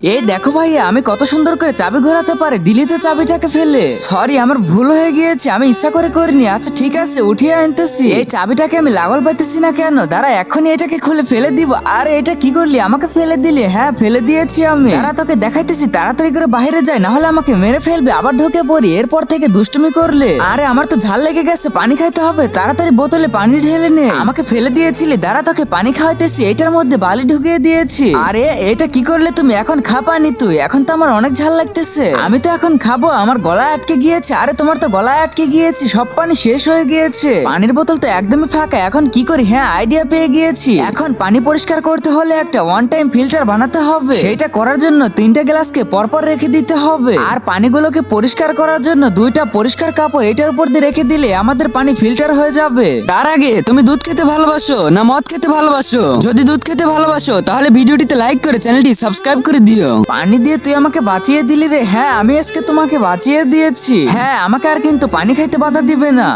এই দেখো ভাইয়া, আমি কত সুন্দর করে চাবি ঘোরাতে পারি, দিলি তো চাবিটাকে ফেলে। সরি, আমার ভুল হয়ে গিয়েছে, আমি ইচ্ছা করে করিনি। আচ্ছা ঠিক আছে, উঠিয়ে আনতেছি। এই চাবিটাকে আমি লাগল পাইতেছি না কেন? দাঁড়া, এখনই এটাকে খুলে ফেলে দিব। আরে এটা কি করলি, আমাকে ফেলে দিলি? হ্যাঁ ফেলে দিয়েছি আমি। দাঁড়া, তোকে দেখাইতেছি, তাড়াতাড়ি করে বাইরে যাই, না হলে আমাকে মেরে ফেলবে। আবার ঢুকে পড়ি, এরপর থেকে দুষ্টুমি করলে। আরে আমার তো ঝাল লেগে গেছে, পানি খাইতে হবে, তাড়াতাড়ি বোতলে পানি ঢেলে নে। আমাকে ফেলে দিয়েছিলি, দাঁড়া তোকে পানি খাওয়াইতেছি। এটার মধ্যে বালি ঢুকিয়ে দিয়েছি। আরে এটা কি করলে তুমি? এখন খা পানি তুই, এখন তো আমার অনেক ঝাল লাগতেছে। আমি তো এখন খাবো, আমার গলায় আটকে গিয়েছে। আরে তোমার তো গলায় আটকে গিয়েছে, সব পানি শেষ হয়ে গিয়েছে। পানির বোতল তো একদমই ফাঁকা, এখন কি করি? হ্যাঁ আইডিয়া পেয়ে গিয়েছি। এখন পানি পরিষ্কার করতে হলে একটা ওয়ান টাইম ফিল্টার বানাতে হবে। সেটা করার জন্য 3টা গ্লাসকে পরপর রেখে দিতে হবে। আর পানিগুলোকে পরিষ্কার করার জন্য 2টা পরিষ্কার কাপড় এটার উপর দিয়ে রেখে দিলে আমাদের পানি ফিল্টার হয়ে যাবে। তার আগে তুমি দুধ খেতে ভালোবাসো না মদ খেতে ভালোবাসো? যদি দুধ খেতে ভালোবাসো তাহলে ভিডিওটিতে লাইক করে চ্যানেলটি সাবস্ক্রাইব করে দিও। পানি দিয়ে তুই আমাকে বাঁচিয়ে দিলি রে। হ্যাঁ আমি আজকে তোমাকে বাঁচিয়ে দিয়েছি। হ্যাঁ আমাকে আর কিন্তু পানি খাইতে বাধা দিবে না।